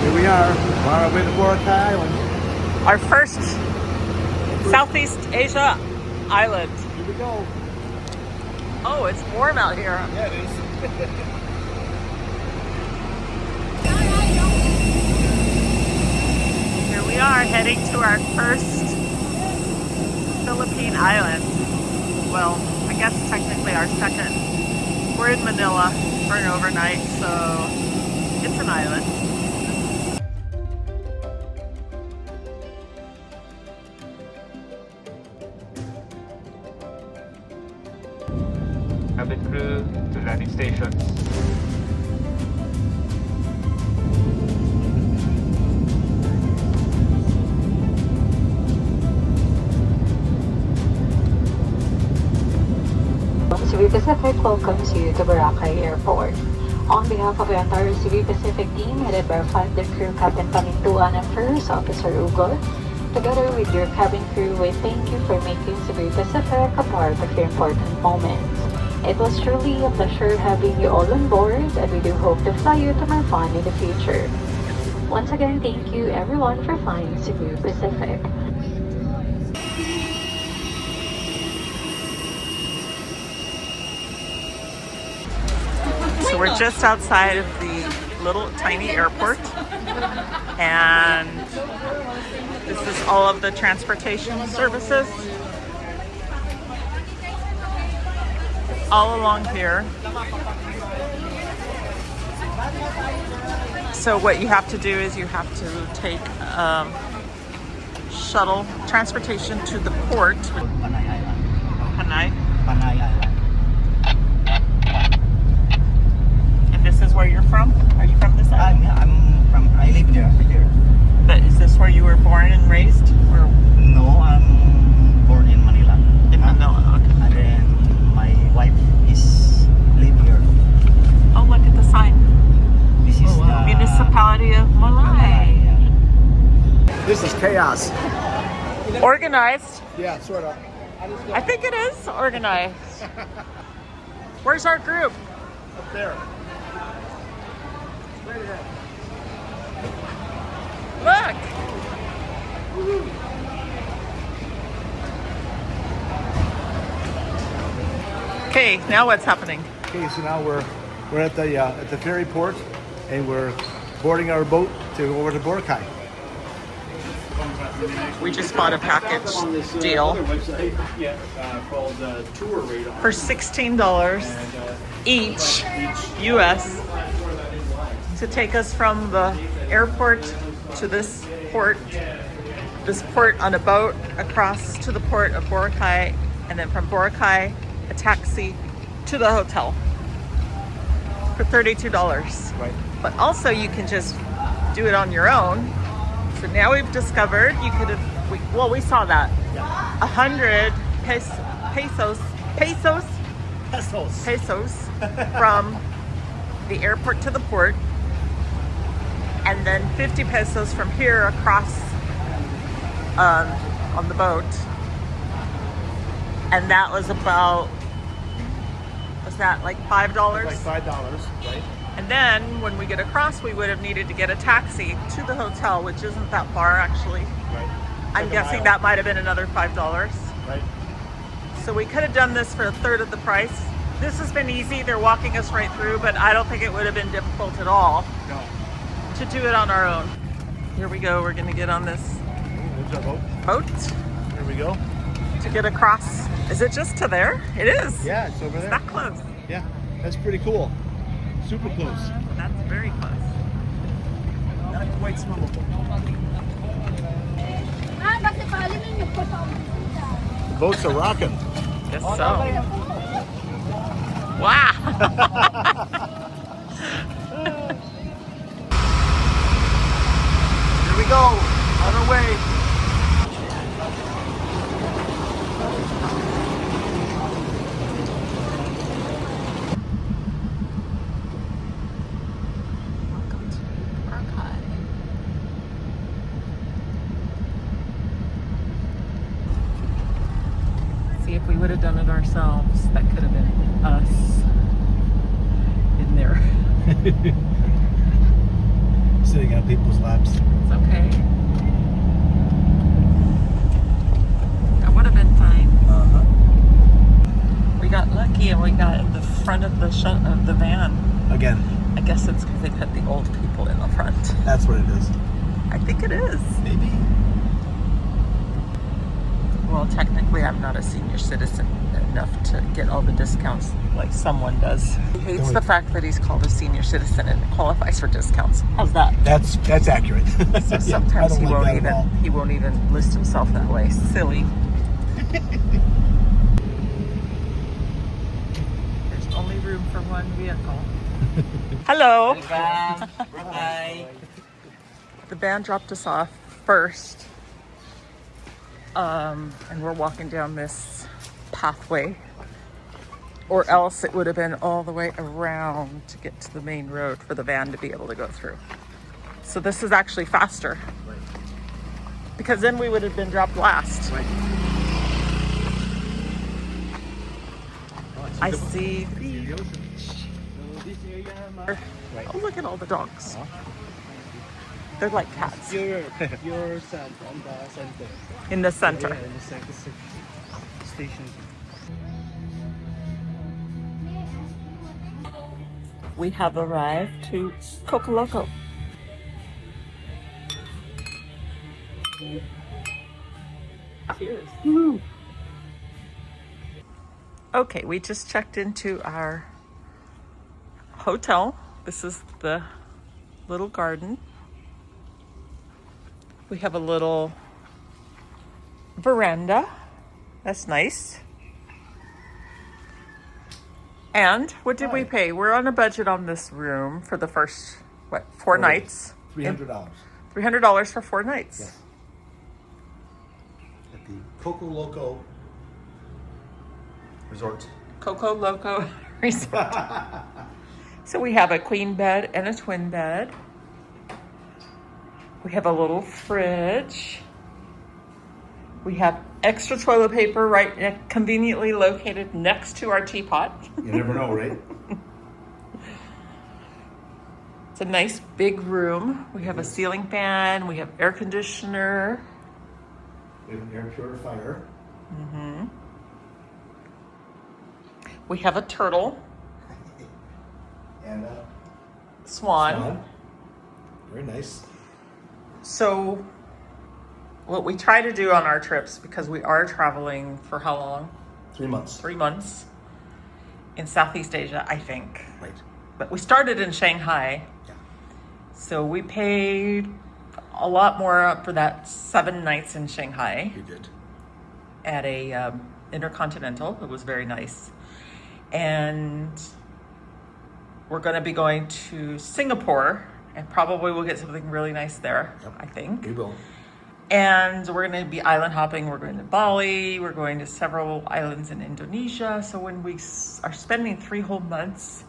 Here we are on our way to Boracay Island. Our first Southeast Asia island. Here we go. Oh, it's warm out here. Yeah, it is. Here we are heading to our first Philippine island. Well, I guess technically our second. We're in Manila for an overnight, so it's an island. Cabin crew to landing stations. Cebu Pacific welcomes you to Boracay Airport. On behalf of the entire Cebu Pacific team, headed by flight deck crew Captain Pamintuan and First Officer Ugol, together with your cabin crew, we thank you for making Cebu Pacific a part of your important moments. It was truly a pleasure having you all on board, and we do hope to fly you to more fun in the future. Once again, thank you everyone for flying Cebu Pacific. So we're just outside of the little tiny airport, and this is all of the transportation services all along here. So what you have to do is you have to take shuttle transportation to the port. Panay Island. Panay. Panay Island. And this is where you're from? Are you from this island? Yeah, I live there. But is this where you were born and raised? Or No, I'm born in Manila. in Manila? Okay. And then my wife is live here. Oh, look at the sign. This is the Municipality of Malay. This is chaos. Organized. Yeah, sort of. I think it is organized. Where's our group? Up there. Right ahead. Look. Okay, now what's happening? Okay, so now we're at the ferry port, and we're boarding our boat to go over to Boracay. We just bought a package deal for $16 each US to take us from the airport to this port on a boat across to the port of Boracay, and then from Boracay a taxi to the hotel for $32. Right. But also you can just do it on your own. So now we've discovered you could have, we saw that. Yeah. 100 pesos from the airport to the port, and then 50 pesos from here across on the boat. And that was about, was that like $5? Like $5, right? And then when we get across, we would have needed to get a taxi to the hotel, which isn't that far actually. Right. I'm Like a guessing mile. that might have been another $5. Right. So we could have done this for a third of the price. This has been easy. They're walking us right through, but I don't think it would have been difficult at all No. to do it on our own. Here we go. We're going to get on this There's our boat. boat Here we go. to get across. Is it just to there? It is. Yeah, it's over It's there. that close. Yeah, that's pretty cool. Super close. That's very close. Not quite small. The boats are rocking. Guess so. Wow. Here we go, on our way. Welcome to Boracay. See, if we would have done it ourselves, that could have been us in there. Sitting on people's laps. It's okay. That would have been fine. Uh-huh. We got lucky and we got in the front of the van. Again, I guess it's because they put the old people in the front. that's what it is. I think it is. Maybe. Well, technically, I'm not a senior citizen enough to get all the discounts like someone does. He hates the fact that he's called a senior citizen and qualifies for discounts. How's that? That's accurate. So Yeah, sometimes I don't he like won't that at all. even list himself that way. Silly. There's only room for one vehicle. Hello. Bye. The band dropped us off first. And we're walking down this pathway, or else it would have been all the way around to get to the main road for the van to be able to go through. So this is actually faster, because then we would have been dropped last. I see the beach. Oh, look at all the dogs. They're like cats. Your son on the center. In the center. Yeah, in the center station. We have arrived to Coco Loco. Cheers. Woo. Okay, we just checked into our hotel. This is the little garden. We have a little veranda. That's nice. And what did we pay? We're on a budget on this room for the first, four nights? $300. $300 for 4 nights. Yes. At the Coco Loco Resort. Coco Loco Resort. So we have a queen bed and a twin bed. We have a little fridge. We have extra toilet paper conveniently located next to our teapot. You never know, right? It's a nice big room. We have a ceiling fan. We have air conditioner. We have an air purifier. We have a turtle. And a Swan. Very nice. So what we try to do on our trips, because we are traveling for how long? 3 months. 3 months in Southeast Asia, I think. Right. But we started in Shanghai. Yeah. So we paid a lot more for that 7 nights in Shanghai You did. at a Intercontinental. It was very nice. And we're going to be going to Singapore, and probably we'll get something really nice there, Yep. I think. We will. And we're going to be island hopping. We're going to Bali. We're going to several islands in Indonesia. So when we are spending 3 whole months,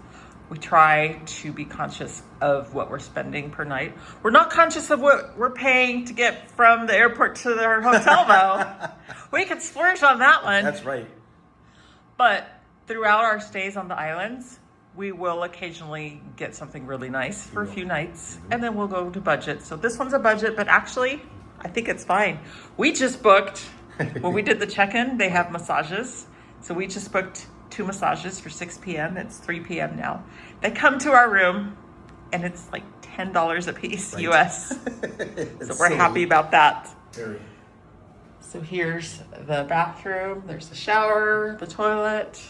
we try to be conscious of what we're spending per night. We're not conscious of what we're paying to get from the airport to our hotel, though. We could splurge on that one. That's right. But throughout our stays on the islands, we will occasionally get something really nice for a few nights, and then we'll go to budget. So this one's a budget, but actually, I think it's fine. We just booked, when we did the check-in, they have massages. So we just booked 2 massages for 6 p.m. It's 3 p.m. now. They come to our room, and it's like $10 a piece, Right. US. So we're happy about that. Very. So here's the bathroom. There's the shower, the toilet,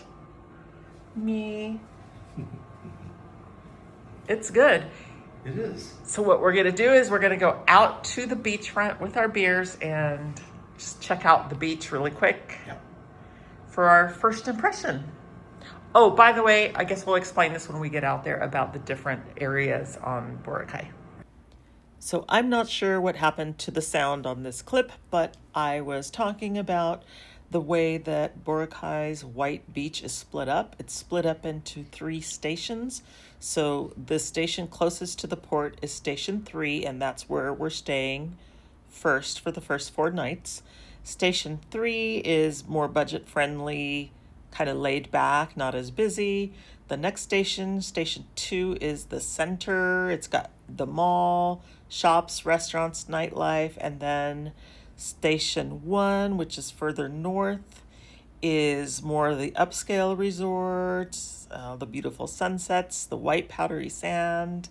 me. It's good. It is. So what we're gonna do is we're gonna go out to the beachfront with our beers and just check out the beach really quick Yep. for our first impression. Oh, by the way, I guess we'll explain this when we get out there about the different areas on Boracay. So I'm not sure what happened to the sound on this clip, but I was talking about the way that Boracay's white beach is split up. It's split up into 3 stations. So the station closest to the port is Station 3, and that's where we're staying first for the first 4 nights. Station 3 is more budget friendly, kind of laid back, not as busy. The next station, station 2, is the center. It's got the mall, shops, restaurants, nightlife, and then station 1, which is further north, is more of the upscale resorts, the beautiful sunsets, the white powdery sand,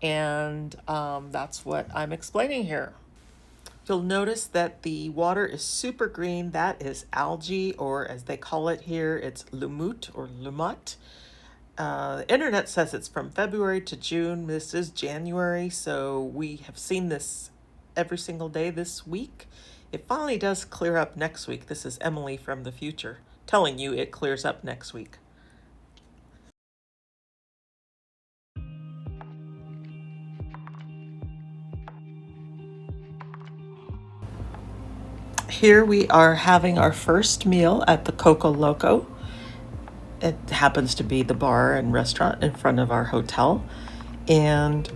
and that's what I'm explaining here. You'll notice that the water is super green. That is algae, or as they call it here, it's lumut or lumot. The internet says it's from February to June. This is January, so we have seen this every single day this week. It finally does clear up next week. This is Emily from the future telling you it clears up next week. Here we are having our first meal at the Coco Loco. It happens to be the bar and restaurant in front of our hotel. And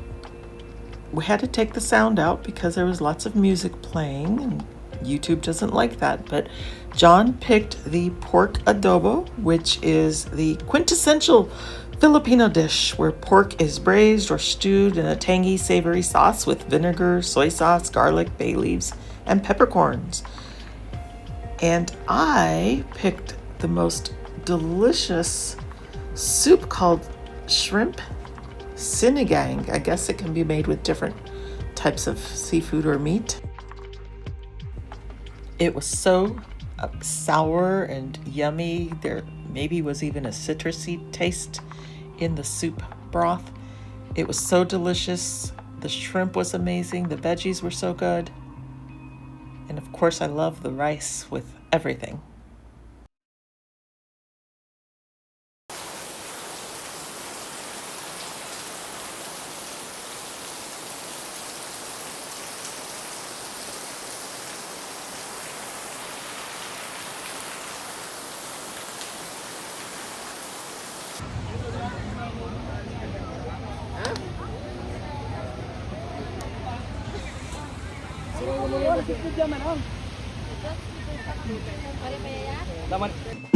we had to take the sound out because there was lots of music playing, and YouTube doesn't like that. But John picked the pork adobo, which is the quintessential Filipino dish where pork is braised or stewed in a tangy, savory sauce with vinegar, soy sauce, garlic, bay leaves, and peppercorns. And I picked the most delicious soup called shrimp sinigang. I guess it can be made with different types of seafood or meat. It was so sour and yummy. There maybe was even a citrusy taste in the soup broth. It was so delicious. The shrimp was amazing. The veggies were so good. And of course, I love the rice with everything. Laman.